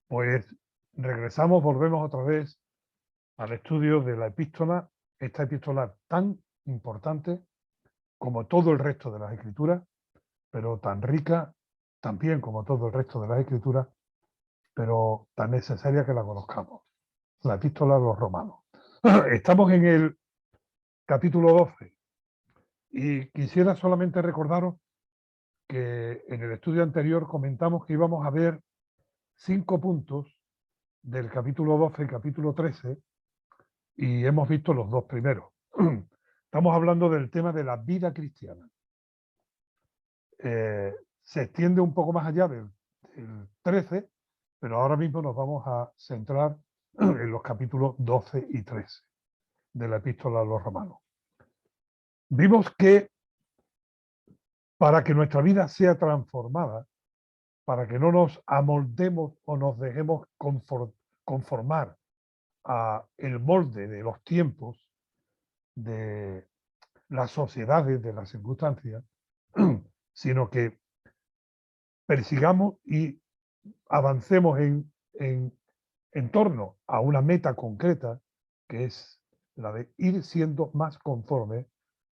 Pues regresamos, volvemos otra vez al estudio de la epístola, esta epístola tan importante como todo el resto de las escrituras, pero tan rica también como todo el resto de las escrituras, pero tan necesaria que la conozcamos, la epístola a los romanos. Estamos en el capítulo 12 y quisiera solamente recordaros que en el estudio anterior comentamos que íbamos a ver 5 puntos del capítulo 12 y capítulo 13 y hemos visto los 2 primeros. Estamos hablando del tema de la vida cristiana. Se extiende un poco más allá del 13, pero ahora mismo nos vamos a centrar en los capítulos 12 y 13 de la epístola a los romanos. Vimos que para que nuestra vida sea transformada, para que no nos amoldemos o nos dejemos conformar a el molde de los tiempos, de las sociedades, de las circunstancias, sino que persigamos y avancemos en torno a una meta concreta, que es la de ir siendo más conforme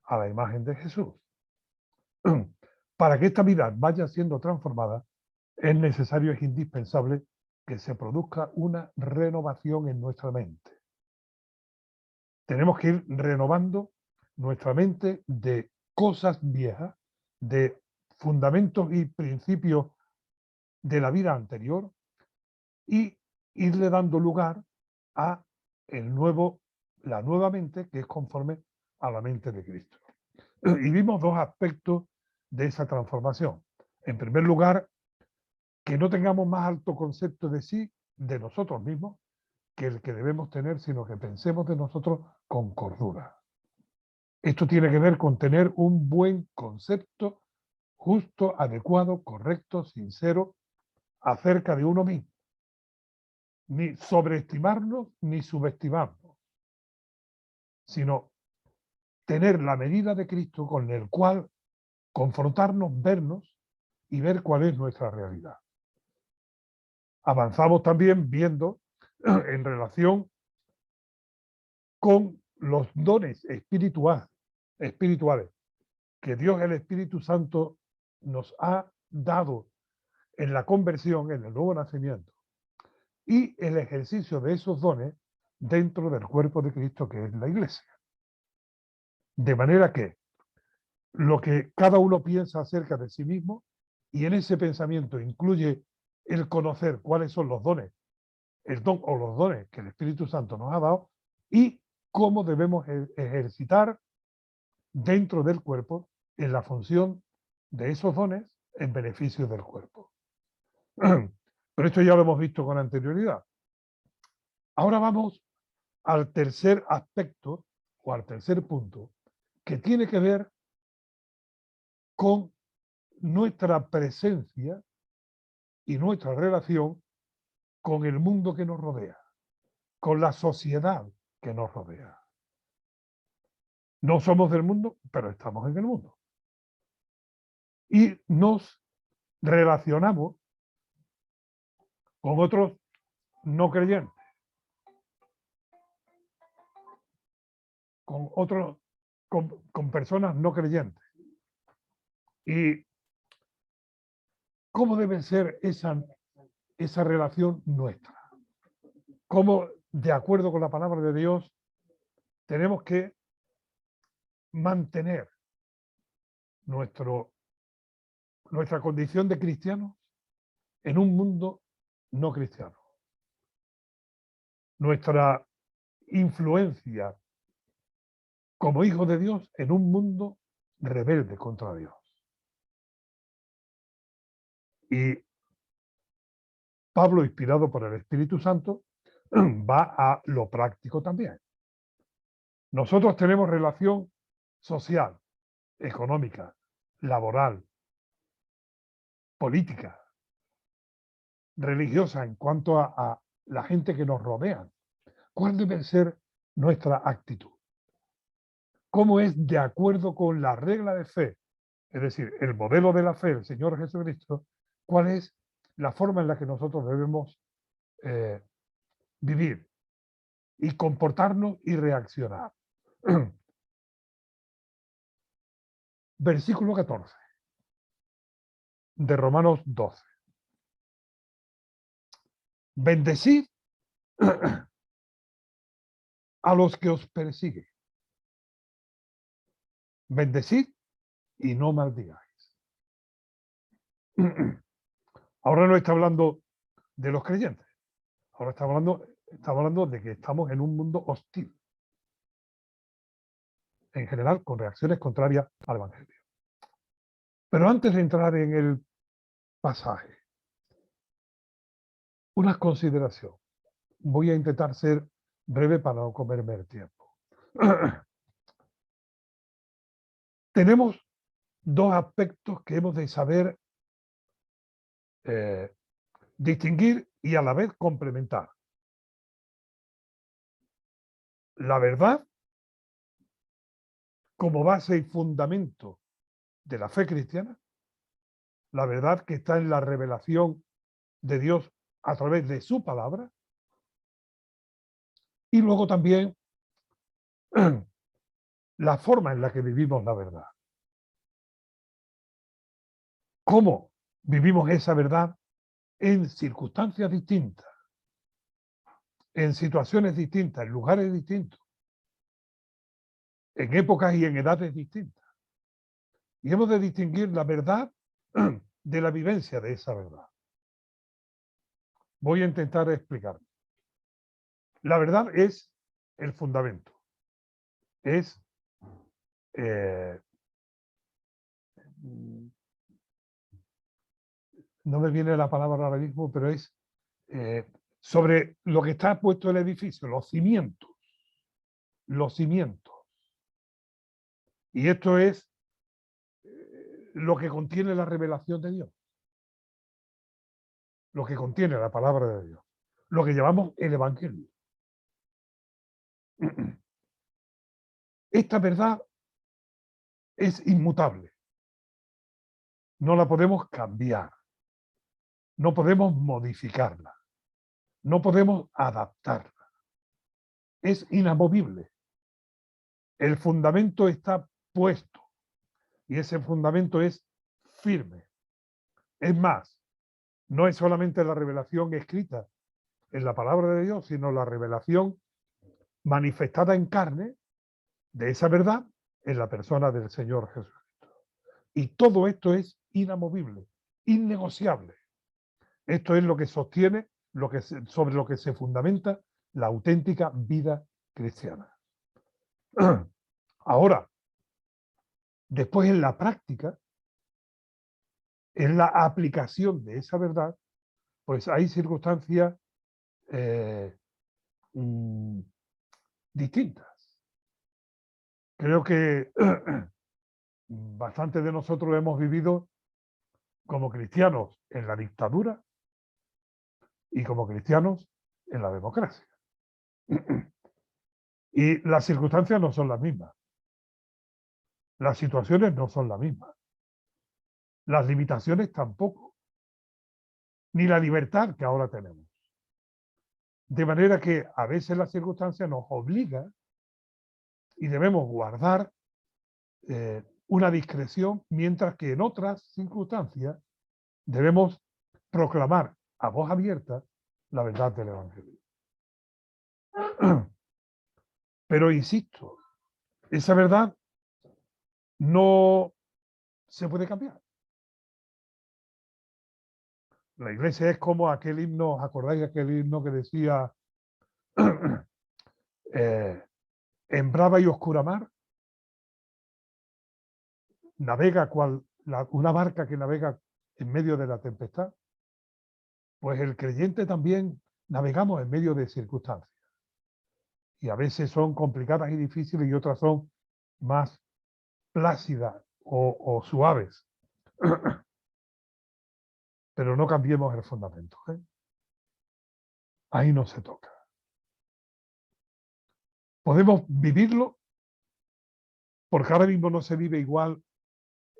a la imagen de Jesús. Para que esta vida vaya siendo transformada, es necesario, es indispensable que se produzca una renovación en nuestra mente. Tenemos que ir renovando nuestra mente de cosas viejas, de fundamentos y principios de la vida anterior y irle dando lugar a la nueva mente que es conforme a la mente de Cristo. Y vimos 2 aspectos de esa transformación. En primer lugar, que no tengamos más alto concepto de sí, de nosotros mismos, que el que debemos tener, sino que pensemos de nosotros con cordura. Esto tiene que ver con tener un buen concepto justo, adecuado, correcto, sincero, acerca de uno mismo. Ni sobreestimarnos ni subestimarnos, sino tener la medida de Cristo con el cual confrontarnos, vernos y ver cuál es nuestra realidad. Avanzamos también viendo en relación con los dones espirituales que Dios, el Espíritu Santo, nos ha dado en la conversión, en el nuevo nacimiento, y el ejercicio de esos dones dentro del cuerpo de Cristo, que es la Iglesia. De manera que lo que cada uno piensa acerca de sí mismo, y en ese pensamiento incluye el conocer cuáles son los dones, el don o los dones que el Espíritu Santo nos ha dado, y cómo debemos ejercitar dentro del cuerpo en la función de esos dones en beneficio del cuerpo. Pero esto ya lo hemos visto con anterioridad. Ahora vamos al tercer aspecto o al tercer punto, que tiene que ver con nuestra presencia y nuestra relación con el mundo que nos rodea, con la sociedad que nos rodea. No somos del mundo, pero estamos en el mundo. Y nos relacionamos con otros no creyentes, con personas no creyentes. ¿Y cómo debe ser esa relación nuestra? ¿Cómo, de acuerdo con la palabra de Dios, tenemos que mantener nuestra condición de cristianos en un mundo no cristiano? Nuestra influencia como hijos de Dios en un mundo rebelde contra Dios. Y Pablo, inspirado por el Espíritu Santo, va a lo práctico también. Nosotros tenemos relación social, económica, laboral, política, religiosa en cuanto a la gente que nos rodea. ¿Cuál debe ser nuestra actitud? ¿Cómo es de acuerdo con la regla de fe? Es decir, el modelo de la fe del Señor Jesucristo, ¿cuál es la forma en la que nosotros debemos vivir y comportarnos y reaccionar. Versículo 14 de Romanos 12. Bendecid a los que os persiguen. Bendecid y no maldigáis. Ahora no está hablando de los creyentes. Ahora está hablando de que estamos en un mundo hostil. En general, con reacciones contrarias al Evangelio. Pero antes de entrar en el pasaje, una consideración. Voy a intentar ser breve para no comerme el tiempo. Tenemos dos aspectos que hemos de saber distinguir y a la vez complementar. La verdad como base y fundamento de la fe cristiana, la verdad que está en la revelación de Dios a través de su palabra, y luego también la forma en la que vivimos la verdad. ¿Cómo vivimos esa verdad en circunstancias distintas, en situaciones distintas, en lugares distintos, en épocas y en edades distintas? Y hemos de distinguir la verdad de la vivencia de esa verdad. Voy a intentar explicarme. La verdad es el fundamento. Es no me viene la palabra ahora mismo, pero es sobre lo que está puesto el edificio, los cimientos. Los cimientos. Y esto es lo que contiene la revelación de Dios. Lo que contiene la palabra de Dios. Lo que llamamos el Evangelio. Esta verdad es inmutable. No la podemos cambiar. No podemos modificarla. No podemos adaptarla. Es inamovible. El fundamento está puesto y ese fundamento es firme. Es más, no es solamente la revelación escrita en la palabra de Dios, sino la revelación manifestada en carne de esa verdad en la persona del Señor Jesucristo. Y todo esto es inamovible, innegociable. Esto es lo que sostiene, sobre lo que se fundamenta la auténtica vida cristiana. Ahora, después en la práctica, en la aplicación de esa verdad, pues hay circunstancias distintas. Creo que bastante de nosotros lo hemos vivido como cristianos en la dictadura y como cristianos en la democracia. Y las circunstancias no son las mismas. Las situaciones no son las mismas. Las limitaciones tampoco. Ni la libertad que ahora tenemos. De manera que a veces la circunstancia nos obliga y debemos guardar una discreción, mientras que en otras circunstancias debemos proclamar a voz abierta la verdad del Evangelio. Pero insisto, esa verdad no se puede cambiar. La iglesia es como aquel himno, ¿os acordáis de aquel himno que decía en brava y oscura mar, navega una barca que navega en medio de la tempestad? Pues el creyente también navegamos en medio de circunstancias. Y a veces son complicadas y difíciles y otras son más plácidas o suaves. Pero no cambiemos el fundamento. Ahí no se toca. Podemos vivirlo porque ahora mismo no se vive igual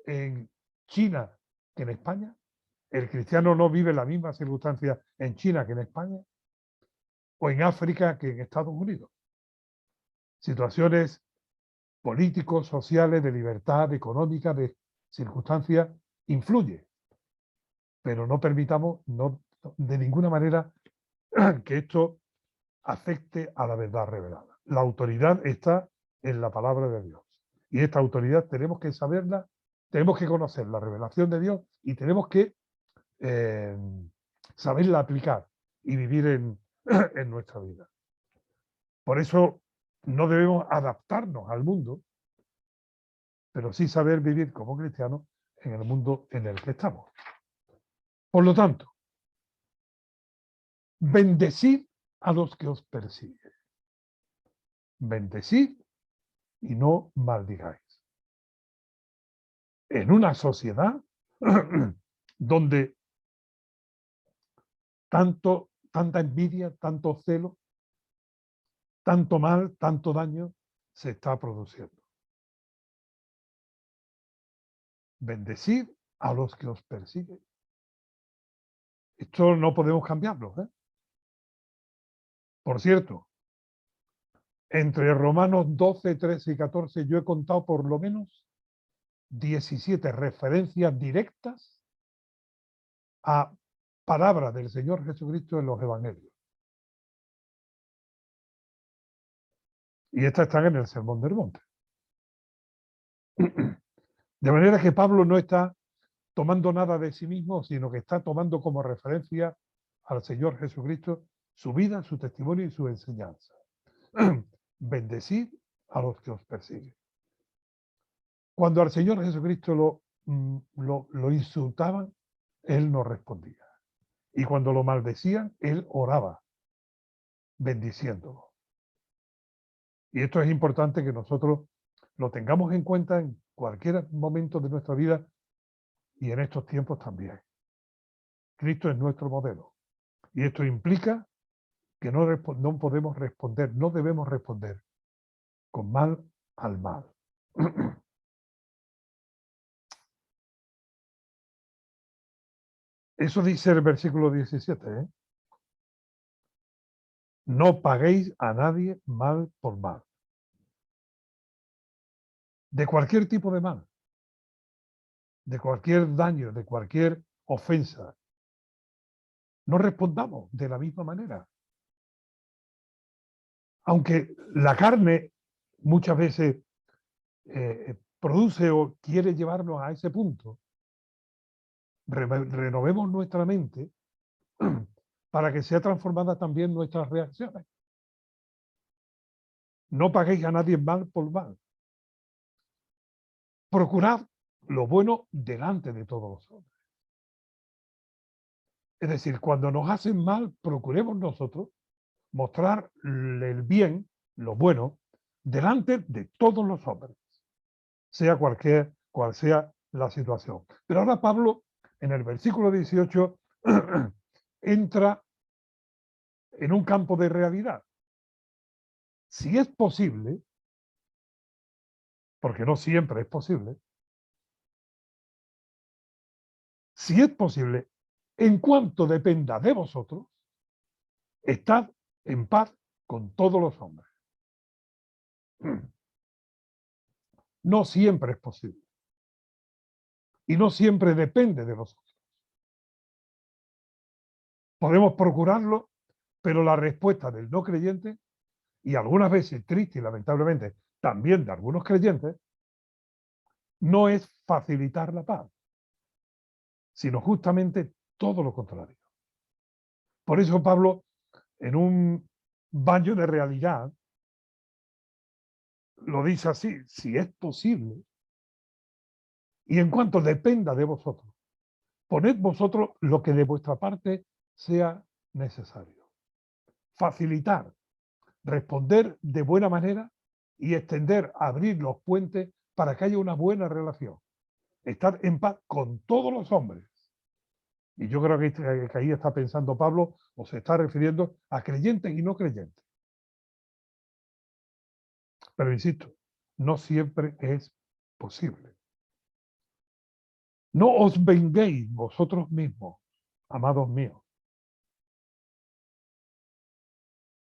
en China que en España, El cristiano no vive la misma circunstancia en China que en España, o en África que en Estados Unidos. Situaciones políticos, sociales, de libertad económica, de circunstancias, influye. Pero no permitamos de ninguna manera que esto afecte a la verdad revelada. La autoridad está en la palabra de Dios. Y esta autoridad tenemos que saberla, tenemos que conocer la revelación de Dios y tenemos que saberla aplicar y vivir en nuestra vida. Por eso no debemos adaptarnos al mundo, pero sí saber vivir como cristianos en el mundo en el que estamos. Por lo tanto, bendecid a los que os persiguen. Bendecid y no maldigáis. En una sociedad donde tanta envidia, tanto celo, tanto mal, tanto daño se está produciendo. Bendecid a los que os persiguen. Esto no podemos cambiarlo, ¿eh? Por cierto, entre Romanos 12, 13 y 14 yo he contado por lo menos 17 referencias directas a palabras del Señor Jesucristo en los Evangelios. Y estas están en el Sermón del Monte. De manera que Pablo no está tomando nada de sí mismo, sino que está tomando como referencia al Señor Jesucristo su vida, su testimonio y su enseñanza. Bendecid a los que os persiguen. Cuando al Señor Jesucristo lo insultaban, Él no respondía. Y cuando lo maldecían, Él oraba, bendiciéndolo. Y esto es importante que nosotros lo tengamos en cuenta en cualquier momento de nuestra vida y en estos tiempos también. Cristo es nuestro modelo. Y esto implica que no podemos responder, no debemos responder con mal al mal. Eso dice el versículo 17, ¿eh? No paguéis a nadie mal por mal. De cualquier tipo de mal, de cualquier daño, de cualquier ofensa. No respondamos de la misma manera. Aunque la carne muchas veces produce o quiere llevarnos a ese punto, renovemos nuestra mente para que sea transformada también nuestras reacciones. No paguéis a nadie mal por mal. Procurad lo bueno delante de todos los hombres. Es decir, cuando nos hacen mal, procuremos nosotros mostrar el bien, lo bueno, delante de todos los hombres, sea cual sea la situación. Pero ahora Pablo, en el versículo 18, entra en un campo de realidad. Si es posible, porque no siempre es posible, si es posible, en cuanto dependa de vosotros, estad en paz con todos los hombres. No siempre es posible. Y no siempre depende de nosotros. Podemos procurarlo, pero la respuesta del no creyente, y algunas veces triste y lamentablemente también de algunos creyentes, no es facilitar la paz, sino justamente todo lo contrario. Por eso Pablo, en un baño de realidad, lo dice así: si es posible, y en cuanto dependa de vosotros, poned vosotros lo que de vuestra parte sea necesario. Facilitar, responder de buena manera y extender, abrir los puentes para que haya una buena relación. Estar en paz con todos los hombres. Y yo creo que ahí está pensando Pablo, o se está refiriendo a creyentes y no creyentes. Pero insisto, no siempre es posible. No os venguéis vosotros mismos, amados míos,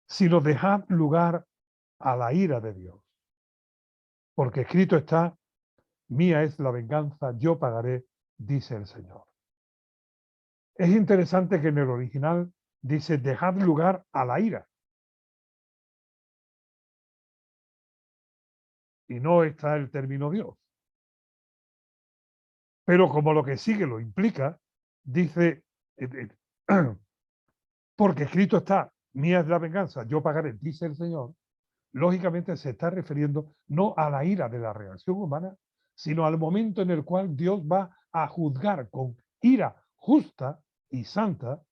sino dejad lugar a la ira de Dios. Porque escrito está, mía es la venganza, yo pagaré, dice el Señor. Es interesante que en el original dice, dejad lugar a la ira. Y no está el término Dios. Pero como lo que sigue lo implica, dice, porque escrito está, mía es la venganza, yo pagaré, dice el Señor. Lógicamente se está refiriendo no a la ira de la reacción humana, sino al momento en el cual Dios va a juzgar con ira justa y santa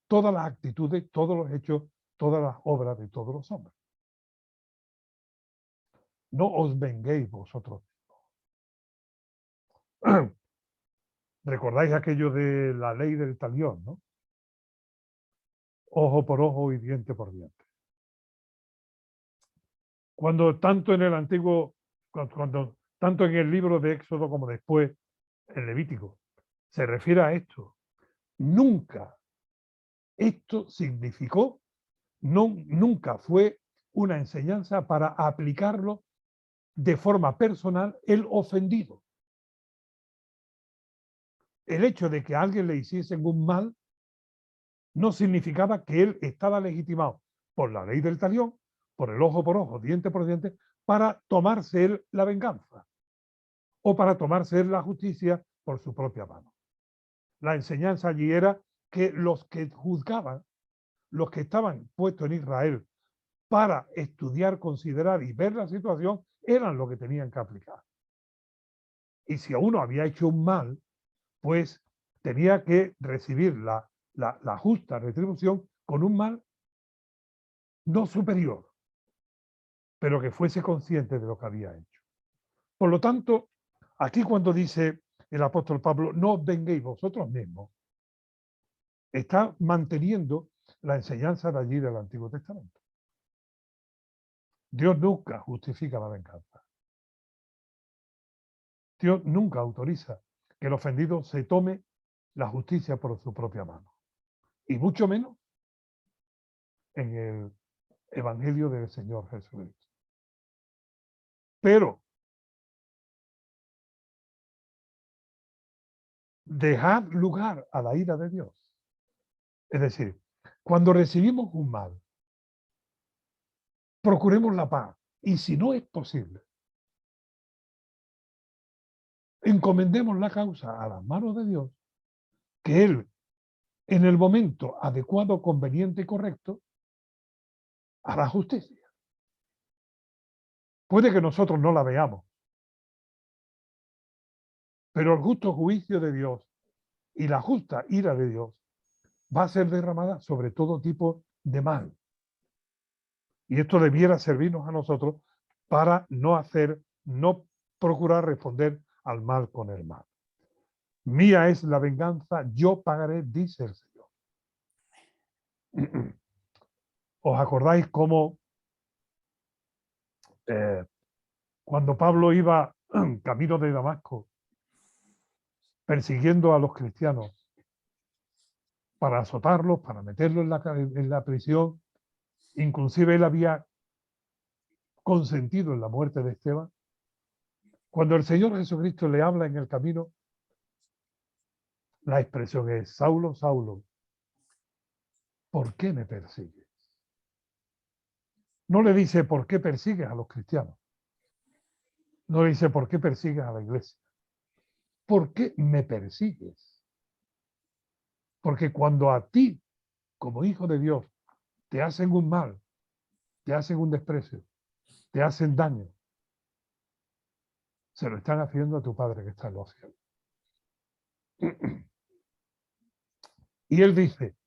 todas las actitudes, todos los hechos, todas las obras de todos los hombres. No os venguéis vosotros. Recordáis aquello de la ley del talión, ¿no? Ojo por ojo y diente por diente. Cuando tanto en el antiguo, tanto en el libro de Éxodo como después en Levítico, se refiere a esto, nunca esto significó, nunca fue una enseñanza para aplicarlo de forma personal el ofendido. El hecho de que a alguien le hiciesen un mal no significaba que él estaba legitimado por la ley del talión, por el ojo por ojo, diente por diente, para tomarse él la venganza o para tomarse él la justicia por su propia mano. La enseñanza allí era que los que juzgaban, los que estaban puestos en Israel para estudiar, considerar y ver la situación, eran los que tenían que aplicar. Y si a uno había hecho un mal, pues tenía que recibir la justa retribución con un mal no superior, pero que fuese consciente de lo que había hecho. Por lo tanto, aquí cuando dice el apóstol Pablo, no os venguéis vosotros mismos, está manteniendo la enseñanza de allí del Antiguo Testamento. Dios nunca justifica la venganza. Dios nunca autoriza que el ofendido se tome la justicia por su propia mano. Y mucho menos en el Evangelio del Señor Jesucristo. Pero dejad lugar a la ira de Dios. Es decir, cuando recibimos un mal, procuremos la paz. Y si no es posible, encomendemos la causa a las manos de Dios, que Él, en el momento adecuado, conveniente y correcto, hará justicia. Puede que nosotros no la veamos, pero el justo juicio de Dios y la justa ira de Dios va a ser derramada sobre todo tipo de mal. Y esto debiera servirnos a nosotros para no procurar responder al mal con el mal. Mía es la venganza, yo pagaré, dice el Señor. ¿Os acordáis cómo cuando Pablo iba camino de Damasco persiguiendo a los cristianos para azotarlos, para meterlos en la prisión, inclusive él había consentido en la muerte de Esteban? Cuando el Señor Jesucristo le habla en el camino, la expresión es, Saulo, Saulo, ¿por qué me persigues? No le dice, ¿por qué persigues a los cristianos? No le dice, ¿por qué persigues a la iglesia? ¿Por qué me persigues? Porque cuando a ti, como hijo de Dios, te hacen un mal, te hacen un desprecio, te hacen daño, se lo están haciendo a tu Padre que está en los cielos. Y él dice,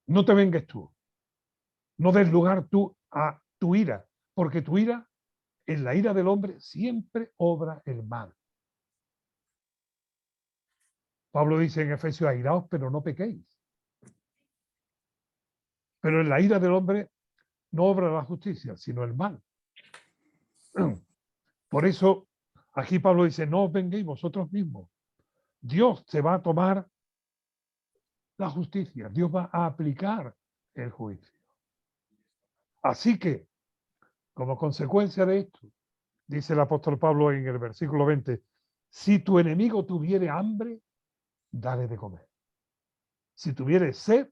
no te vengues tú, no des lugar tú a tu ira, porque tu ira, en la ira del hombre, siempre obra el mal. Pablo dice en Efesios, airaos, pero no pequéis. Pero en la ira del hombre no obra la justicia, sino el mal. Por eso, aquí Pablo dice, no os venguéis vosotros mismos. Dios se va a tomar la justicia, Dios va a aplicar el juicio. Así que, como consecuencia de esto, dice el apóstol Pablo en el versículo 20, si tu enemigo tuviere hambre, dale de comer. Si tuviere sed,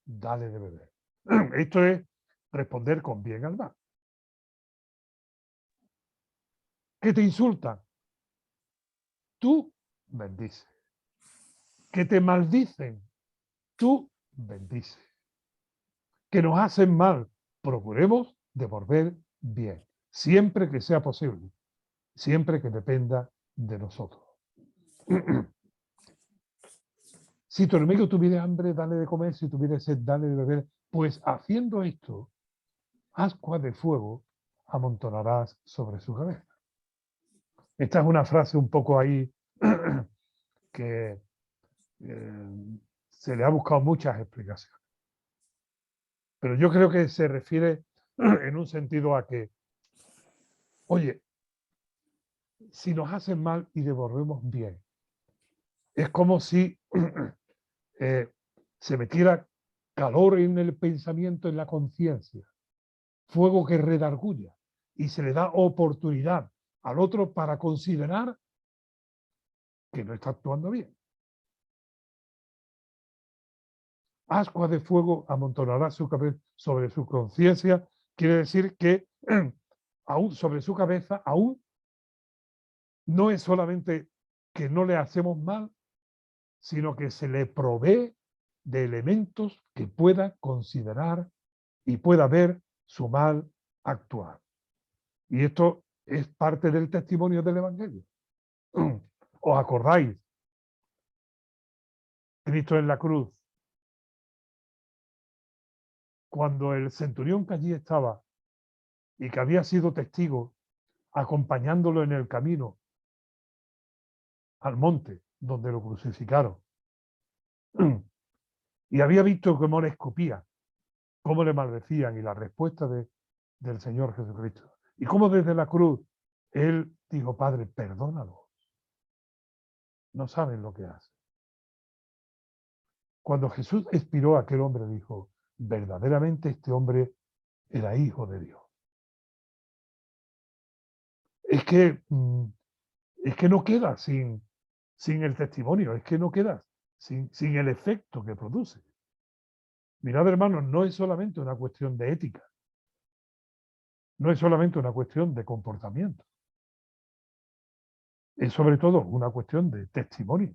dale de beber. Esto es responder con bien al mal. Que te insultan, tú bendice. Que te maldicen, tú bendice. Que nos hacen mal, procuremos devolver bien, siempre que sea posible, siempre que dependa de nosotros. Si tu enemigo tuviera hambre, dale de comer, si tuviera sed, dale de beber, pues haciendo esto, ascuas de fuego amontonarás sobre su cabeza. Esta es una frase un poco ahí que se le ha buscado muchas explicaciones. Pero yo creo que se refiere en un sentido a que, oye, si nos hacen mal y devolvemos bien, es como si se metiera calor en el pensamiento, en la conciencia, fuego que redarguya, y se le da oportunidad al otro para considerar que no está actuando bien. Ascuas de fuego amontonará su cabeza sobre su conciencia, quiere decir que aún sobre su cabeza, aún no es solamente que no le hacemos mal, sino que se le provee de elementos que pueda considerar y pueda ver su mal actuar. Y esto es parte del testimonio del Evangelio. ¿Os acordáis? Cristo en la cruz, cuando el centurión que allí estaba y que había sido testigo, acompañándolo en el camino al monte donde lo crucificaron, y había visto cómo le escupía, cómo le maldecían y la respuesta del Señor Jesucristo. Y cómo desde la cruz él dijo, Padre, perdónalo. No saben lo que hacen. Cuando Jesús expiró, aquel hombre dijo, verdaderamente este hombre era hijo de Dios. Es que, es que no queda sin el testimonio, es que no queda sin el efecto que produce. Mirad, hermanos, no es solamente una cuestión de ética, no es solamente una cuestión de comportamiento, es sobre todo una cuestión de testimonio.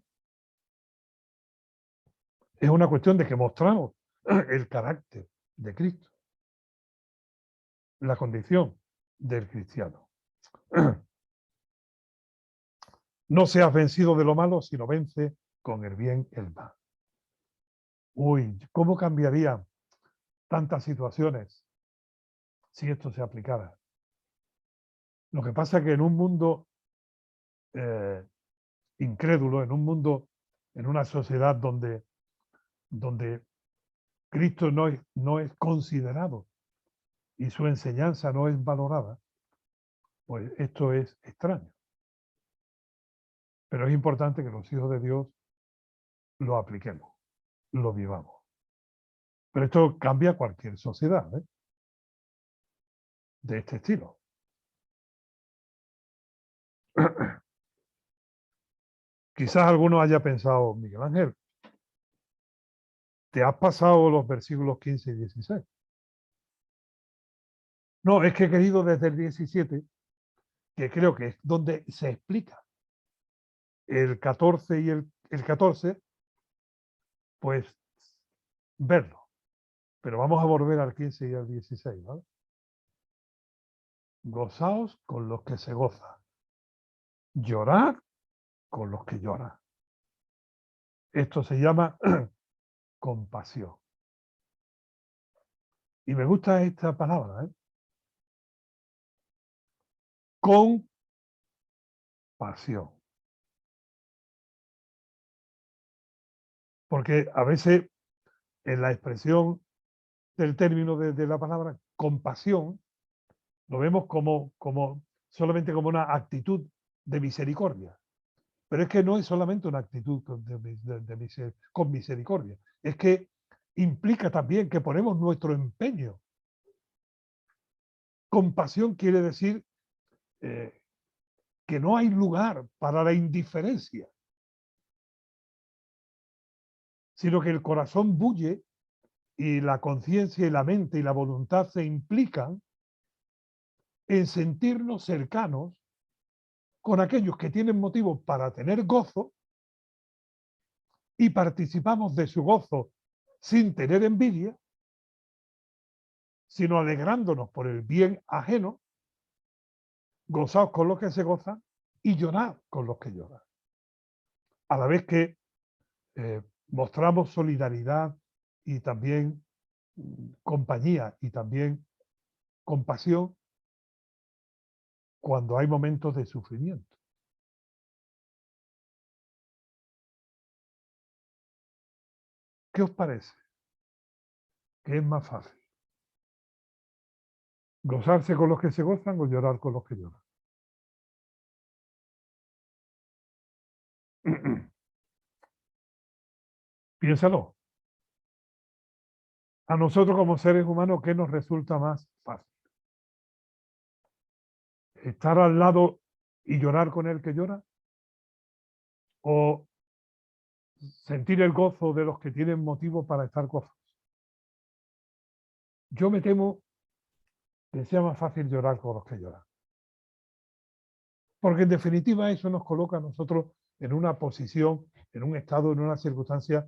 Es una cuestión de que mostramos el carácter de Cristo, la condición del cristiano. No seas vencido de lo malo, sino vence con el bien el mal. Uy, ¿cómo cambiarían tantas situaciones si esto se aplicara? Lo que pasa es que en un mundo incrédulo, en un mundo, en una sociedad donde Cristo no es considerado y su enseñanza no es valorada, pues esto es extraño. Pero es importante que los hijos de Dios lo apliquemos, lo vivamos. Pero esto cambia cualquier sociedad de este estilo. Quizás alguno haya pensado, Miguel Ángel, ¿te has pasado los versículos 15 y 16? No, es que he querido desde el 17, que creo que es donde se explica el 14 y el 14, pues verlo. Pero vamos a volver al 15 y al 16, ¿vale? Gozaos con los que se gozan. Llorad con los que lloran. Esto se llama compasión. Y me gusta esta palabra, ¿eh? Compasión. Porque a veces en la expresión del término de la palabra compasión, lo vemos como solamente como una actitud de misericordia. Pero es que no es solamente una actitud con misericordia, es que implica también que ponemos nuestro empeño. Compasión quiere decir eh, que no hay lugar para la indiferencia, sino que el corazón bulle y la conciencia y la mente y la voluntad se implican en sentirnos cercanos con aquellos que tienen motivos para tener gozo y participamos de su gozo sin tener envidia, sino alegrándonos por el bien ajeno, gozaos con los que se gozan y llorad con los que lloran. A la vez que mostramos solidaridad y también compañía y también compasión cuando hay momentos de sufrimiento. ¿Qué os parece? ¿Qué es más fácil? ¿Gozarse con los que se gozan o llorar con los que lloran? Piénsalo. A nosotros como seres humanos, ¿qué nos resulta más fácil? ¿Estar al lado y llorar con el que llora? ¿O sentir el gozo de los que tienen motivo para estar gozosos? Yo me temo que sea más fácil llorar con los que lloran. Porque en definitiva eso nos coloca a nosotros en una posición, en un estado, en una circunstancia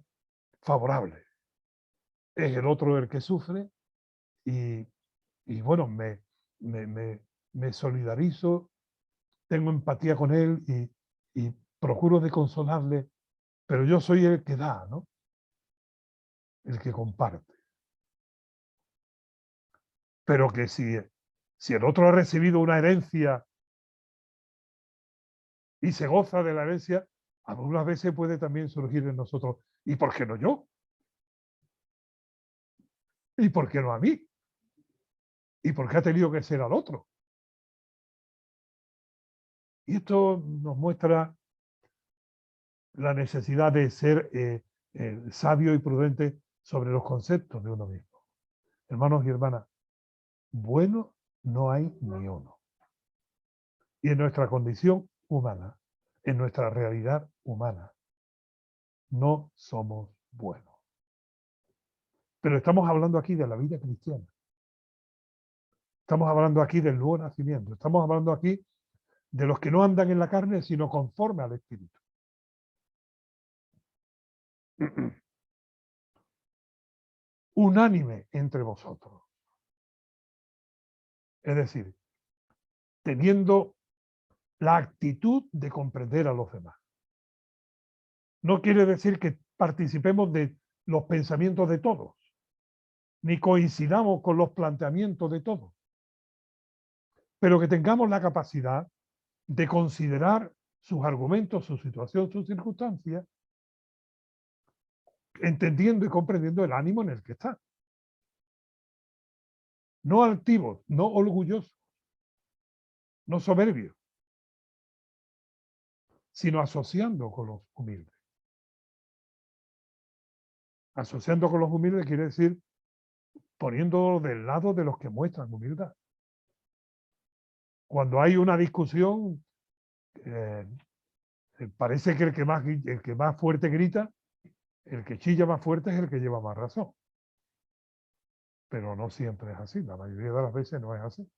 favorable. Es el otro el que sufre y, y bueno, me, me, me solidarizo, tengo empatía con él y procuro de consolarle, pero yo soy el que da, ¿no? El que comparte. Pero que si el otro ha recibido una herencia y se goza de la herencia, algunas veces puede también surgir en nosotros, ¿y por qué no yo? ¿Y por qué no a mí? ¿Y por qué ha tenido que ser al otro? Y esto nos muestra la necesidad de ser sabio y prudente sobre los conceptos de uno mismo. Hermanos y hermanas, bueno no hay ni uno. Y en nuestra condición humana, en nuestra realidad humana, no somos buenos. Pero estamos hablando aquí de la vida cristiana. Estamos hablando aquí del nuevo nacimiento. Estamos hablando aquí de los que no andan en la carne, sino conforme al Espíritu. Unánime entre vosotros. Es decir, teniendo la actitud de comprender a los demás. No quiere decir que participemos de los pensamientos de todos, ni coincidamos con los planteamientos de todos, pero que tengamos la capacidad de considerar sus argumentos, su situación, sus circunstancias, entendiendo y comprendiendo el ánimo en el que está. No altivos, no orgullosos, no soberbios, sino asociando con los humildes. Asociando con los humildes quiere decir poniéndolo del lado de los que muestran humildad. Cuando hay una discusión, eh, parece que el que más fuerte grita, el que chilla más fuerte es el que lleva más razón. Pero no siempre es así, la mayoría de las veces no es así.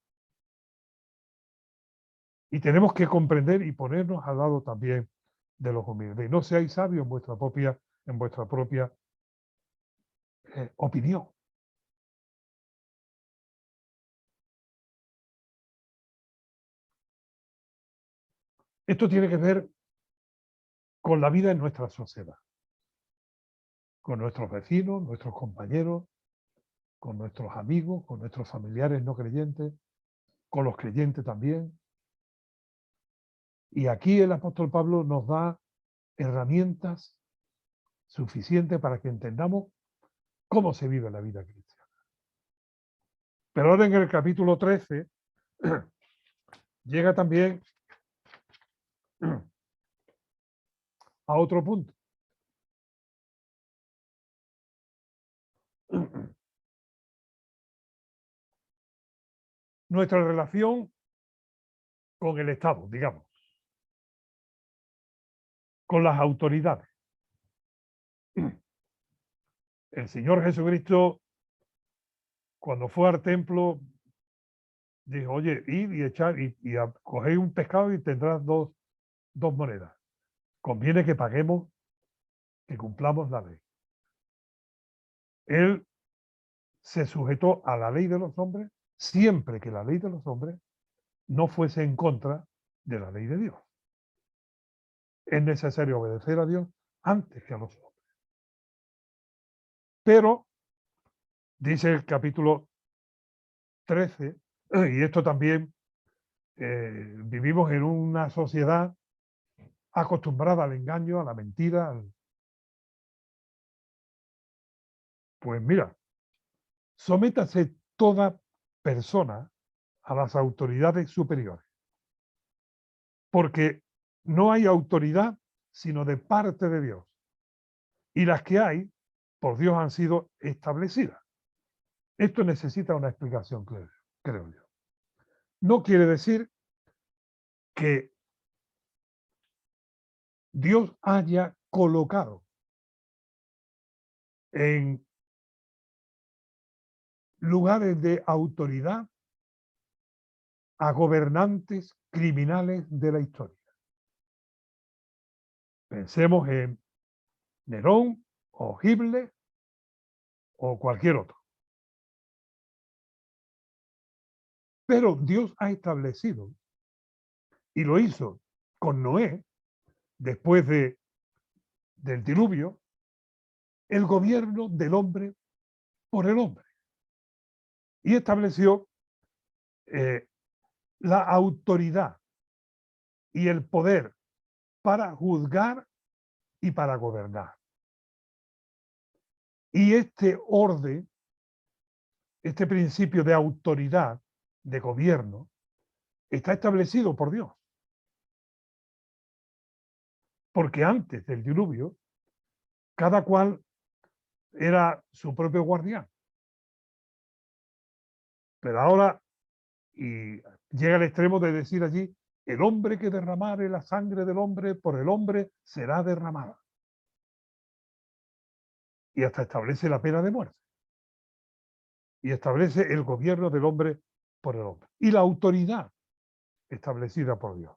Y tenemos que comprender y ponernos al lado también de los humildes. Y no seáis sabios en vuestra propia opinión. Esto tiene que ver con la vida en nuestra sociedad, con nuestros vecinos, nuestros compañeros, con nuestros amigos, con nuestros familiares no creyentes, con los creyentes también. Y aquí el apóstol Pablo nos da herramientas suficientes para que entendamos cómo se vive la vida cristiana. Pero ahora en el capítulo 13 llega también a otro punto. Nuestra relación con el Estado, digamos, con las autoridades. El Señor Jesucristo, cuando fue al templo, dijo, oye, id y echad y cogéis un pescado y tendrás dos monedas. Conviene que paguemos, que cumplamos la ley. Él se sujetó a la ley de los hombres siempre que la ley de los hombres no fuese en contra de la ley de Dios. Es necesario obedecer a Dios antes que a los hombres. Pero, dice el capítulo 13, y esto también, vivimos en una sociedad acostumbrada al engaño, a la mentira. Pues mira, sométase toda persona a las autoridades superiores, porque no hay autoridad sino de parte de Dios, y las que hay por Dios han sido establecidas. Esto necesita una explicación, creo yo. No quiere decir que Dios haya colocado en lugares de autoridad a gobernantes criminales de la historia. Pensemos en Nerón o Hitler o cualquier otro. Pero Dios ha establecido, y lo hizo con Noé, después del diluvio, el gobierno del hombre por el hombre. Y estableció la autoridad y el poder para juzgar y para gobernar. Y este orden, este principio de autoridad, de gobierno, está establecido por Dios. Porque antes del diluvio, cada cual era su propio guardián. Pero ahora, y llega al extremo de decir allí, el hombre que derramare la sangre del hombre, por el hombre será derramada. Y hasta establece la pena de muerte. Y establece el gobierno del hombre por el hombre. Y la autoridad establecida por Dios.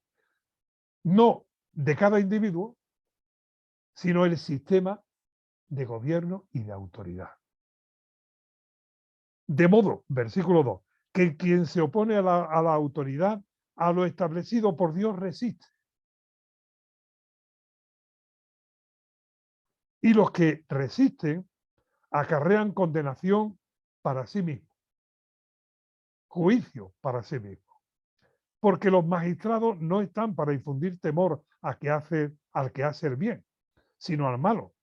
No de cada individuo, sino el sistema de gobierno y de autoridad. De modo, versículo 2, que quien se opone a la autoridad, a lo establecido por Dios, resiste. Y los que resisten acarrean condenación para sí mismos, juicio para sí mismos. Porque los magistrados no están para infundir temor al que hace el bien, sino al malo.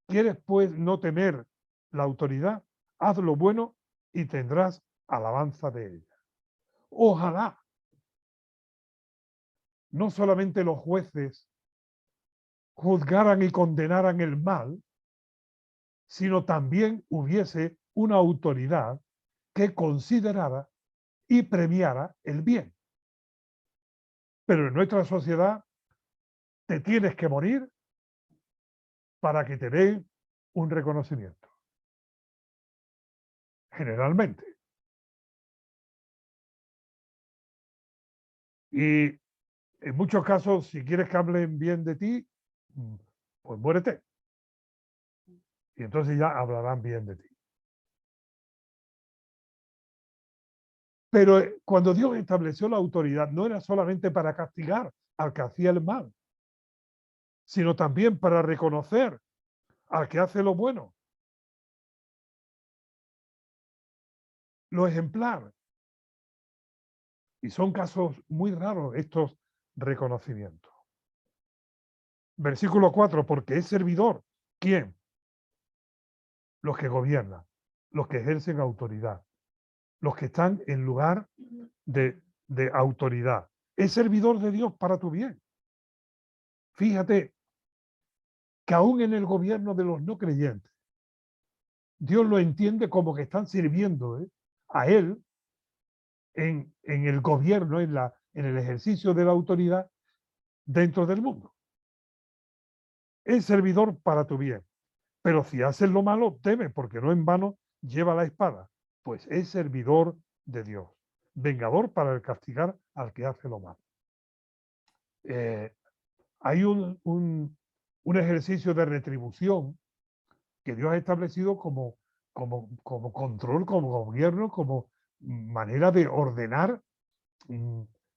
¿Quieres pues no tener la autoridad? Haz lo bueno y tendrás alabanza de ella. Ojalá no solamente los jueces juzgaran y condenaran el mal, sino también hubiese una autoridad que considerara y premiara el bien. Pero en nuestra sociedad te tienes que morir para que te den un reconocimiento. Generalmente. Y en muchos casos, si quieres que hablen bien de ti, pues muérete. Y entonces ya hablarán bien de ti. Pero cuando Dios estableció la autoridad, no era solamente para castigar al que hacía el mal, sino también para reconocer al que hace lo bueno. Lo ejemplar. Y son casos muy raros estos reconocimientos. Versículo 4, porque es servidor. ¿Quién? Los que gobiernan, los que ejercen autoridad, los que están en lugar de autoridad. Es servidor de Dios para tu bien. Fíjate que aún en el gobierno de los no creyentes, Dios lo entiende como que están sirviendo a Él en el gobierno, en el ejercicio de la autoridad dentro del mundo. Es servidor para tu bien. Pero si haces lo malo, teme, porque no en vano lleva la espada, pues es servidor de Dios, vengador para el castigar al que hace lo malo. Hay un ejercicio de retribución que Dios ha establecido como control, como gobierno, como manera de ordenar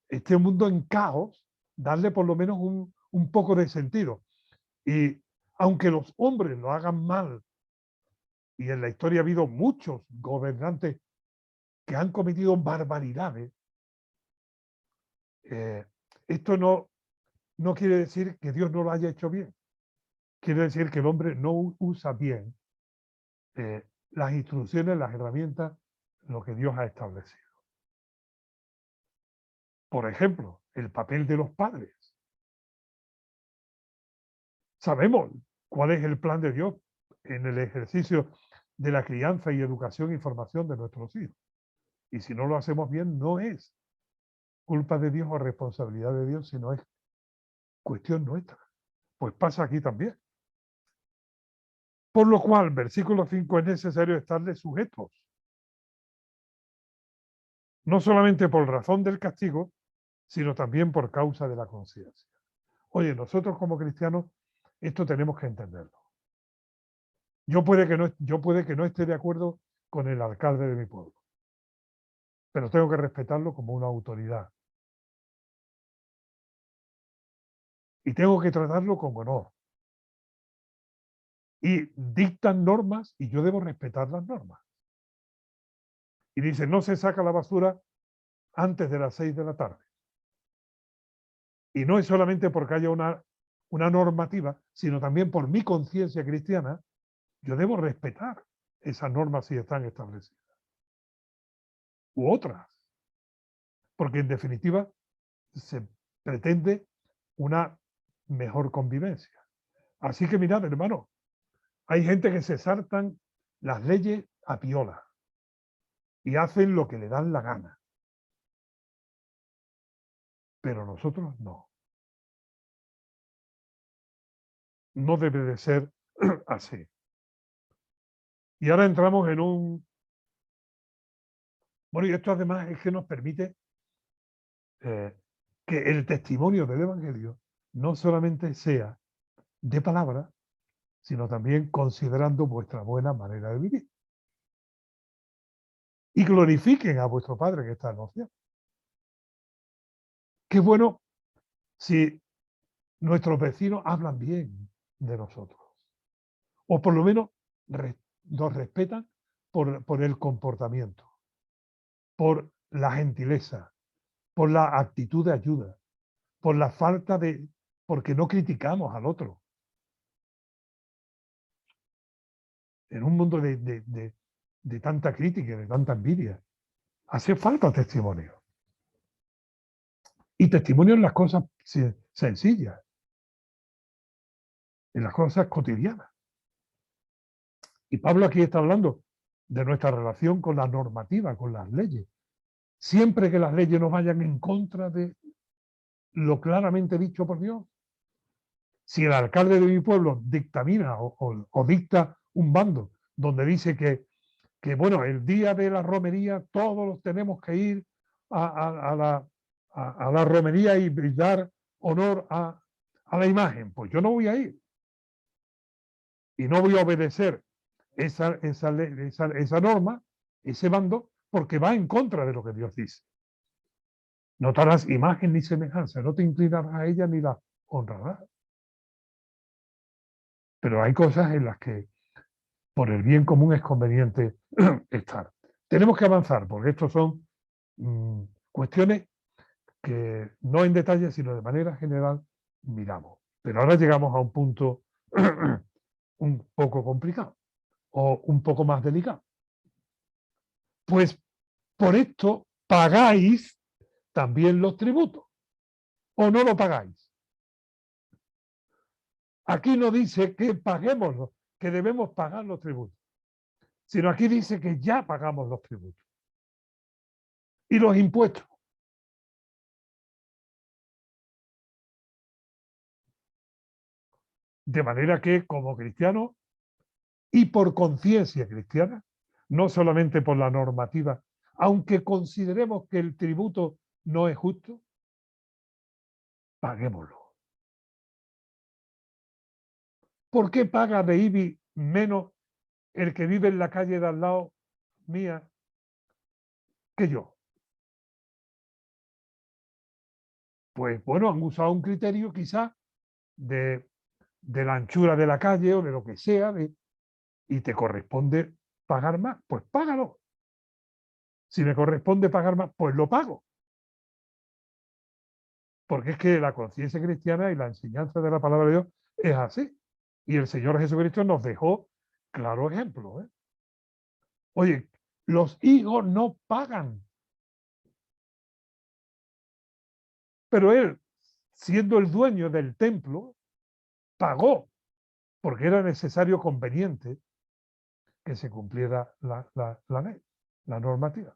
este mundo en caos, darle por lo menos un poco de sentido. Y aunque los hombres lo hagan mal, y en la historia ha habido muchos gobernantes que han cometido barbaridades, esto no quiere decir que Dios no lo haya hecho bien. Quiere decir que el hombre no usa bien las instrucciones, las herramientas, lo que Dios ha establecido. Por ejemplo, el papel de los padres. Sabemos cuál es el plan de Dios en el ejercicio de la crianza y educación y formación de nuestros hijos. Y si no lo hacemos bien, no es culpa de Dios o responsabilidad de Dios, sino es cuestión nuestra. Pues pasa aquí también. Por lo cual, versículo 5, es necesario estarle sujetos. No solamente por razón del castigo, sino también por causa de la conciencia. Oye, nosotros como cristianos, esto tenemos que entenderlo. Yo puede que no esté de acuerdo con el alcalde de mi pueblo, pero tengo que respetarlo como una autoridad. Y tengo que tratarlo con honor. Y dictan normas y yo debo respetar las normas. Y dice, no se saca la basura antes de las 6 de la tarde. Y no es solamente porque haya una normativa, sino también por mi conciencia cristiana, yo debo respetar esas normas si están establecidas. U otras. Porque en definitiva se pretende una mejor convivencia. Así que mirad, hermano, hay gente que se saltan las leyes a piola y hacen lo que le dan la gana. Pero nosotros no. No debe de ser así. Y ahora entramos en un... Bueno, y esto además es que nos permite que el testimonio del Evangelio no solamente sea de palabra, sino también considerando vuestra buena manera de vivir. Y glorifiquen a vuestro Padre que está en los cielos. Qué bueno si nuestros vecinos hablan bien de nosotros. O por lo menos nos respetan por el comportamiento, por la gentileza, por la actitud de ayuda, por la falta de... porque no criticamos al otro. En un mundo de tanta crítica, de tanta envidia, hace falta testimonio. Y testimonio en las cosas sencillas, en las cosas cotidianas. Y Pablo aquí está hablando de nuestra relación con la normativa, con las leyes. Siempre que las leyes no vayan en contra de lo claramente dicho por Dios. Si el alcalde de mi pueblo dictamina o dicta un bando donde dice que, bueno, el día de la romería todos tenemos que ir a la romería y dar honor a la imagen, pues yo no voy a ir. Y no voy a obedecer esa norma, ese bando, porque va en contra de lo que Dios dice. No te harás imagen ni semejanza, no te inclinarás a ella ni la honrarás. Pero hay cosas en las que por el bien común es conveniente estar. Tenemos que avanzar, porque estos son cuestiones que no en detalle, sino de manera general miramos. Pero ahora llegamos a un punto un poco complicado o un poco más delicado. Pues por esto pagáis también los tributos, o no lo pagáis. Aquí no dice que paguemos, que debemos pagar los tributos, sino aquí dice que ya pagamos los tributos y los impuestos. De manera que como cristianos y por conciencia cristiana, no solamente por la normativa, aunque consideremos que el tributo no es justo, paguémoslo. ¿Por qué paga de IBI menos el que vive en la calle de al lado mía que yo? Pues bueno, han usado un criterio quizás de la anchura de la calle o de lo que sea, y te corresponde pagar más, pues págalo. Si me corresponde pagar más, pues lo pago. Porque es que la conciencia cristiana y la enseñanza de la palabra de Dios es así. Y el Señor Jesucristo nos dejó claro ejemplo. Oye, los hijos no pagan, pero él, siendo el dueño del templo, pagó porque era necesario, conveniente, que se cumpliera la ley, la normativa.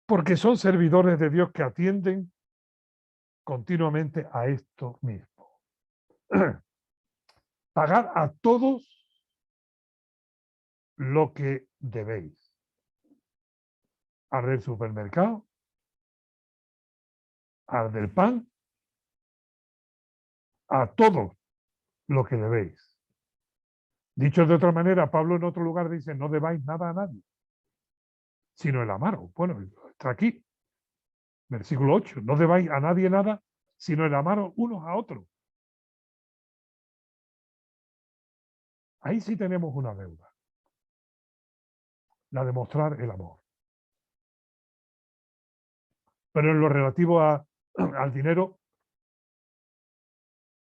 Porque son servidores de Dios que atienden continuamente a esto mismo. Pagad a todos lo que debéis. Al del supermercado, al del pan, a todos lo que debéis. Dicho de otra manera, Pablo en otro lugar dice, no debáis nada a nadie, sino el amaros. Bueno, está aquí, versículo 8, no debáis a nadie nada, sino el amaros unos a otros. Ahí sí tenemos una deuda, la de mostrar el amor. Pero en lo relativo al dinero,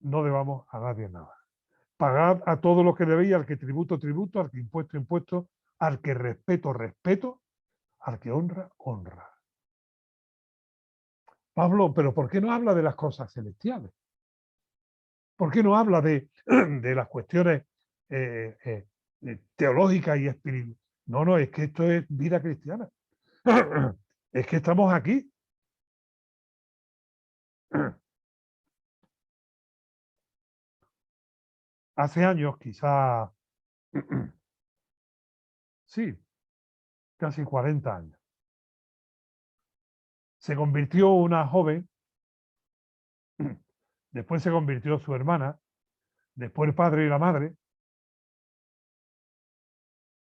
no debamos a nadie nada. Pagad a todo lo que debéis, al que tributo, tributo, al que impuesto, impuesto, al que respeto, respeto, al que honra, honra. Pablo, pero ¿por qué no habla de las cosas celestiales? ¿Por qué no habla de las cuestiones teológicas y espirituales? No, no, es que esto es vida cristiana. Es que estamos aquí. Hace años, quizá, sí, casi 40 años, se convirtió una joven, después se convirtió su hermana, después el padre y la madre,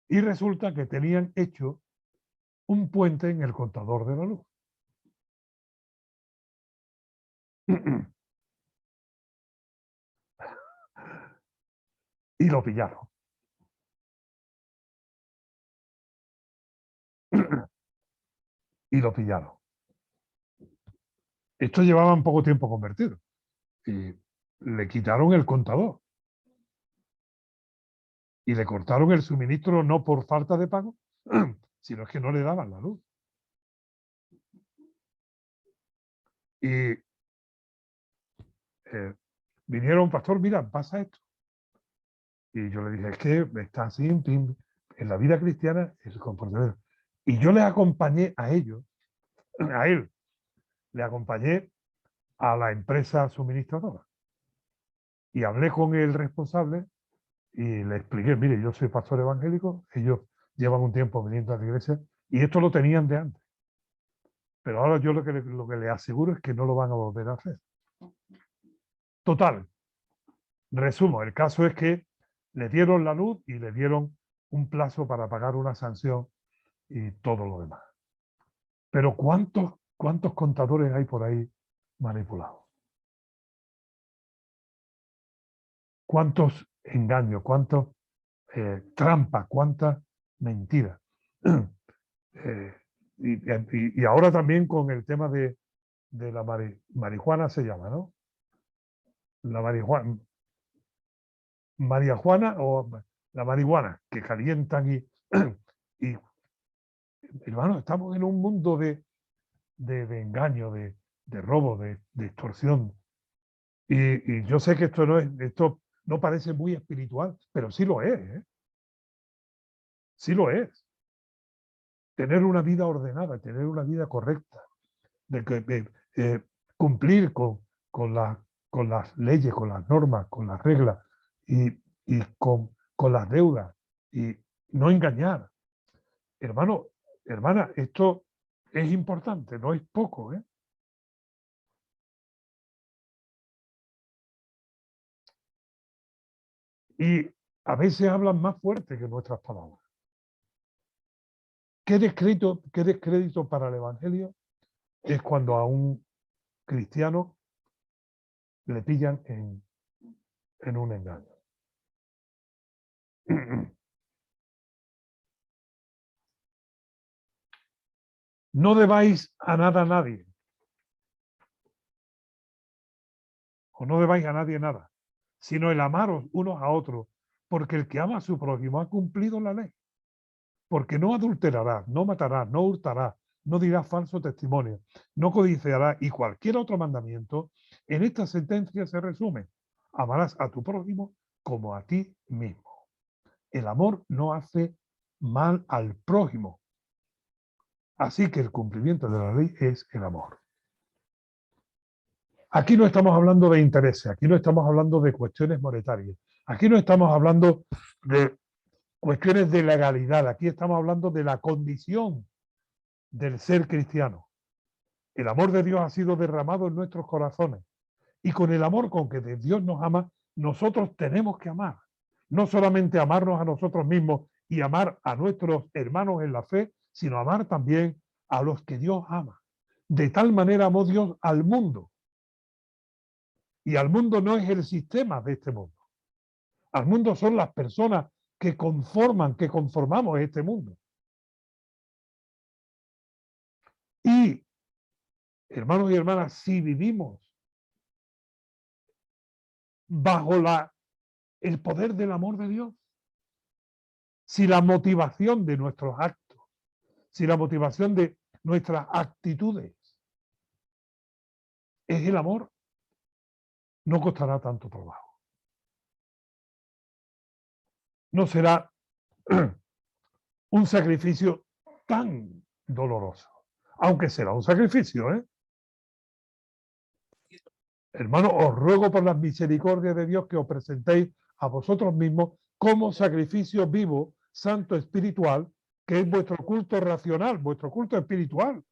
y resulta que tenían hecho un puente en el contador de la luz. Y lo pillaron. Y lo pillaron. Esto llevaba un poco tiempo convertido. Y le quitaron el contador. Y le cortaron el suministro no por falta de pago, sino es que no le daban la luz. Y vinieron, pastor, mira, pasa esto. Y yo le dije, es que está así, en la vida cristiana es el comportamiento. Y yo le acompañé a ellos, a él, le acompañé a la empresa suministradora. Y hablé con el responsable y le expliqué, mire, yo soy pastor evangélico, ellos llevan un tiempo viniendo a la iglesia y esto lo tenían de antes. Pero ahora yo lo que le aseguro es que no lo van a volver a hacer. Total, resumo, el caso es que le dieron la luz y le dieron un plazo para pagar una sanción y todo lo demás. Pero ¿cuántos contadores hay por ahí manipulados? ¿Cuántos engaños? ¿Cuántos trampas? ¿Cuántas mentiras? Eh, y ahora también con el tema de la marihuana se llama, ¿no? La marihuana, María Juana o la marihuana, que calientan y hermano, estamos en un mundo de engaño, de robo, de extorsión. Y yo sé que esto no parece muy espiritual, pero sí lo es, ¿eh? Sí lo es. Tener una vida ordenada, tener una vida correcta, de cumplir con, con las leyes, con las normas, con las reglas y con las deudas y no engañar. Hermano, hermana, esto es importante, no es poco, ¿eh? Y a veces hablan más fuerte que nuestras palabras. Qué descrédito para el Evangelio es cuando a un cristiano le pillan en un engaño. No debáis a nada a nadie, o no debáis a nadie nada, sino el amaros unos a otros, porque el que ama a su prójimo ha cumplido la ley. Porque no adulterará, no matará, no hurtará, no dirá falso testimonio, no codiciará y cualquier otro mandamiento, en esta sentencia se resume: amarás a tu prójimo como a ti mismo. El amor no hace mal al prójimo. Así que el cumplimiento de la ley es el amor. Aquí no estamos hablando de intereses, aquí no estamos hablando de cuestiones monetarias, aquí no estamos hablando de cuestiones de legalidad, aquí estamos hablando de la condición del ser cristiano. El amor de Dios ha sido derramado en nuestros corazones y con el amor con que Dios nos ama, nosotros tenemos que amar. No solamente amarnos a nosotros mismos y amar a nuestros hermanos en la fe, sino amar también a los que Dios ama. De tal manera amó Dios al mundo. Y al mundo no es el sistema de este mundo. Al mundo son las personas que conformamos este mundo. Y, hermanos y hermanas, si vivimos bajo el poder del amor de Dios, si la motivación de nuestros actos, si la motivación de nuestras actitudes es el amor, no costará tanto trabajo. No será un sacrificio tan doloroso, aunque será un sacrificio, ¿eh? Hermanos, os ruego por las misericordias de Dios que os presentéis a vosotros mismos como sacrificio vivo, santo, espiritual, que es vuestro culto racional, vuestro culto espiritual.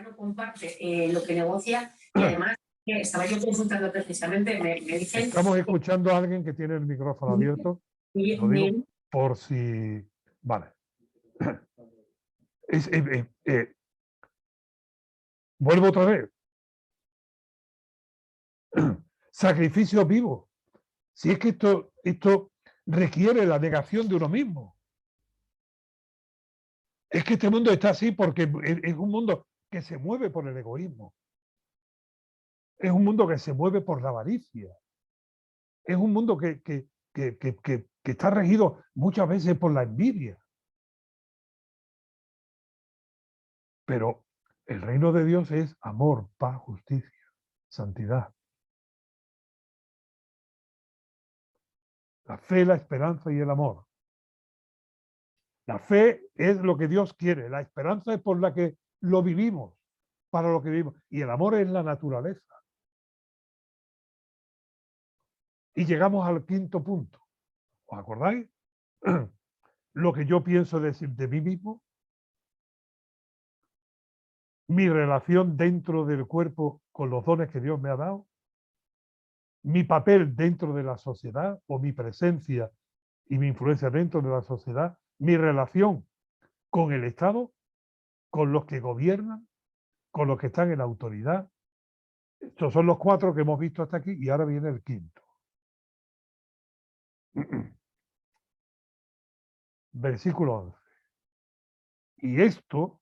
No comparte lo que negocia y además estaba yo consultando precisamente, me dicen... Estamos escuchando a alguien que tiene el micrófono abierto, lo digo por si... Vale. Vuelvo otra vez. Sacrificio vivo. Si es que esto requiere la negación de uno mismo. Es que este mundo está así porque es un mundo que se mueve por el egoísmo. Es un mundo que se mueve por la avaricia. Es un mundo que está regido muchas veces por la envidia. Pero el reino de Dios es amor, paz, justicia, santidad. La fe, la esperanza y el amor. La fe es lo que Dios quiere, la esperanza es por la que lo vivimos, para lo que vivimos, y el amor es la naturaleza. Y llegamos al quinto punto. ¿Os acordáis? Lo que yo pienso decir de mí mismo, mi relación dentro del cuerpo con los dones que Dios me ha dado, mi papel dentro de la sociedad o mi presencia y mi influencia dentro de la sociedad, mi relación con el Estado, con los que gobiernan, con los que están en la autoridad. Estos son los 4 que hemos visto hasta aquí y ahora viene el quinto. Versículo 11. Y esto,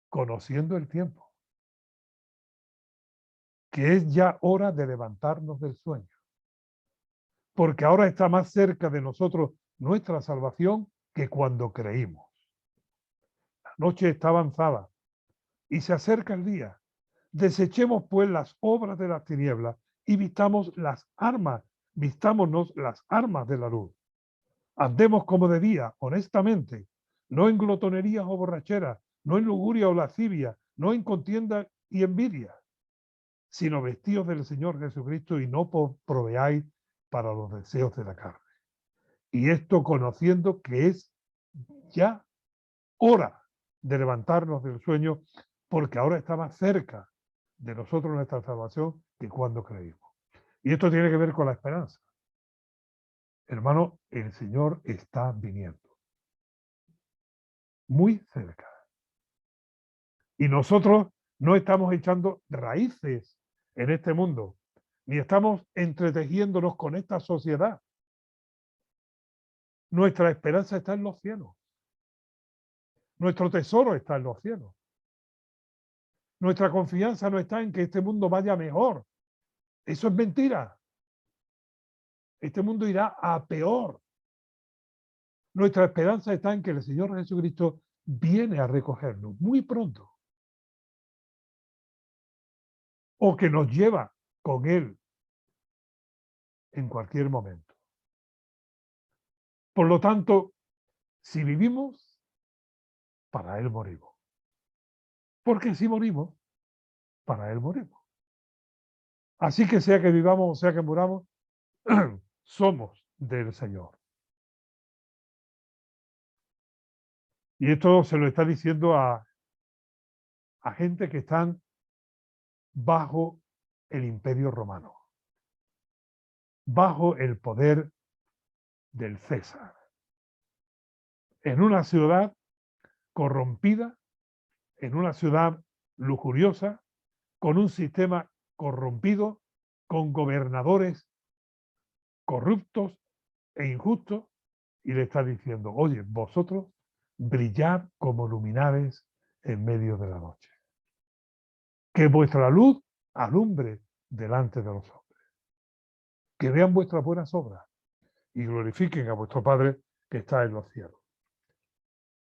conociendo el tiempo, que es ya hora de levantarnos del sueño, porque ahora está más cerca de nosotros nuestra salvación que cuando creímos. La noche está avanzada y se acerca el día. Desechemos pues las obras de las tinieblas y vistámonos las armas de la luz. Andemos como de día, honestamente, no en glotonerías o borracheras, no en lujuria o lascivia, no en contienda y envidia, sino vestidos del Señor Jesucristo y no proveáis para los deseos de la carne. Y esto conociendo que es ya hora de levantarnos del sueño, porque ahora está más cerca de nosotros nuestra salvación que cuando creímos. Y esto tiene que ver con la esperanza. Hermano, el Señor está viniendo. Muy cerca. Y nosotros no estamos echando raíces en este mundo, ni estamos entretejiéndonos con esta sociedad. Nuestra esperanza está en los cielos. Nuestro tesoro está en los cielos. Nuestra confianza no está en que este mundo vaya mejor. Eso es mentira. Este mundo irá a peor. Nuestra esperanza está en que el Señor Jesucristo viene a recogernos muy pronto. O que nos lleva con Él en cualquier momento. Por lo tanto, si vivimos, para Él morimos. Porque si morimos, para Él morimos. Así que sea que vivamos o sea que muramos, somos del Señor. Y esto se lo está diciendo a gente que están bajo el Imperio Romano, bajo el poder del César, en una ciudad corrompida, en una ciudad lujuriosa, con un sistema corrompido, con gobernadores corruptos e injustos, y le está diciendo, oye, vosotros brillad como luminares en medio de la noche. Que vuestra luz alumbre delante de los hombres. Que vean vuestras buenas obras y glorifiquen a vuestro Padre que está en los cielos.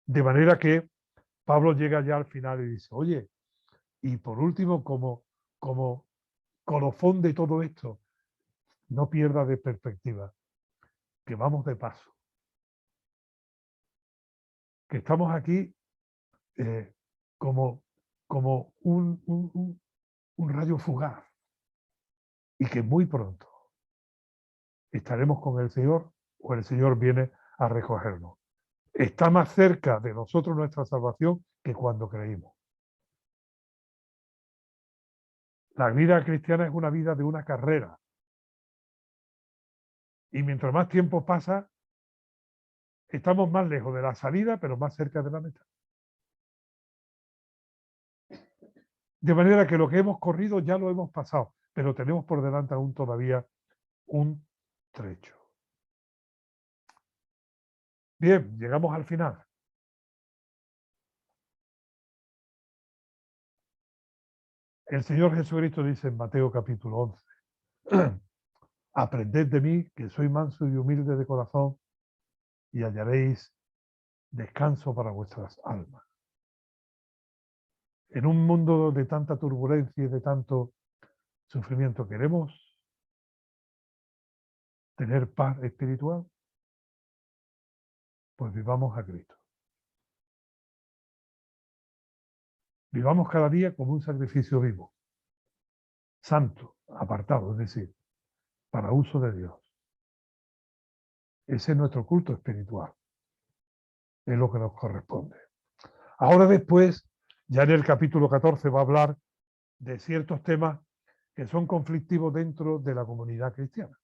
De manera que Pablo llega ya al final y dice, oye, y por último, como colofón de todo esto, no pierda de perspectiva que vamos de paso, que estamos aquí como un rayo fugaz y que muy pronto estaremos con el Señor o el Señor viene a recogernos. Está más cerca de nosotros nuestra salvación que cuando creímos. La vida cristiana es una vida de una carrera. Y mientras más tiempo pasa, estamos más lejos de la salida, pero más cerca de la meta. De manera que lo que hemos corrido ya lo hemos pasado, pero tenemos por delante aún todavía un trecho. Bien, llegamos al final. El Señor Jesucristo dice en Mateo capítulo 11, aprended de mí, que soy manso y humilde de corazón, y hallaréis descanso para vuestras almas. En un mundo de tanta turbulencia y de tanto sufrimiento, ¿queremos tener paz espiritual? Pues vivamos a Cristo. Vivamos cada día como un sacrificio vivo, santo, apartado, es decir, para uso de Dios. Ese es nuestro culto espiritual. Es lo que nos corresponde. Ahora después, ya en el capítulo 14 va a hablar de ciertos temas que son conflictivos dentro de la comunidad cristiana,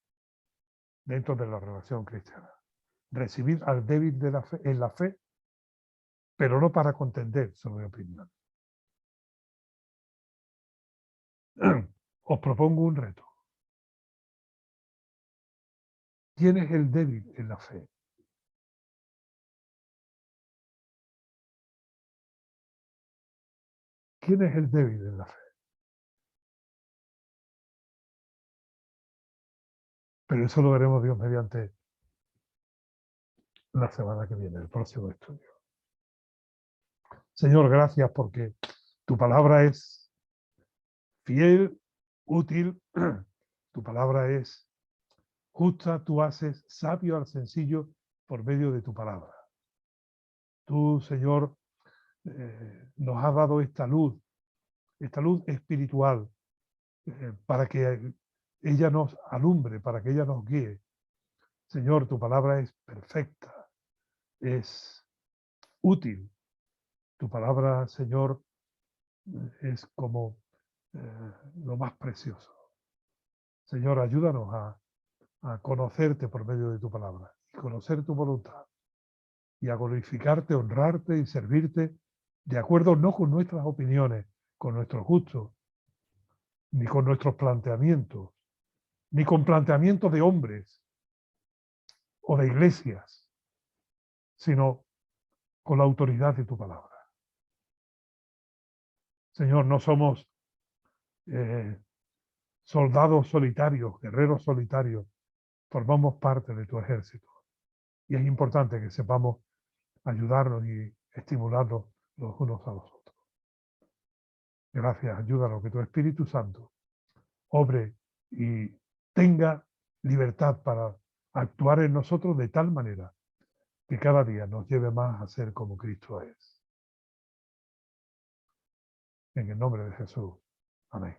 dentro de la relación cristiana. Recibir al débil de la fe, en la fe, pero no para contender sobre opinión. Os propongo un reto. ¿Quién es el débil en la fe? ¿Quién es el débil en la fe? Pero eso lo veremos Dios mediante la semana que viene, el próximo estudio. Señor, gracias porque tu palabra es fiel, útil Tu palabra es justa, tú haces sabio al sencillo por medio de tu palabra. Tú, Señor, nos has dado esta luz espiritual, para que ella nos alumbre, para que ella nos guíe. Señor, tu palabra es perfecta, es útil. Tu palabra, Señor, es como lo más precioso. Señor, ayúdanos a conocerte por medio de tu palabra, y conocer tu voluntad, y a glorificarte, honrarte y servirte de acuerdo no con nuestras opiniones, con nuestros gustos, ni con nuestros planteamientos, ni con planteamientos de hombres o de iglesias, sino con la autoridad de tu palabra. Señor, no somos soldados solitarios, guerreros solitarios, formamos parte de tu ejército. Y es importante que sepamos ayudarnos y estimularnos los unos a los otros. Gracias, ayúdanos, que tu Espíritu Santo obre y tenga libertad para actuar en nosotros de tal manera que cada día nos lleve más a ser como Cristo es. En el nombre de Jesús. Amén.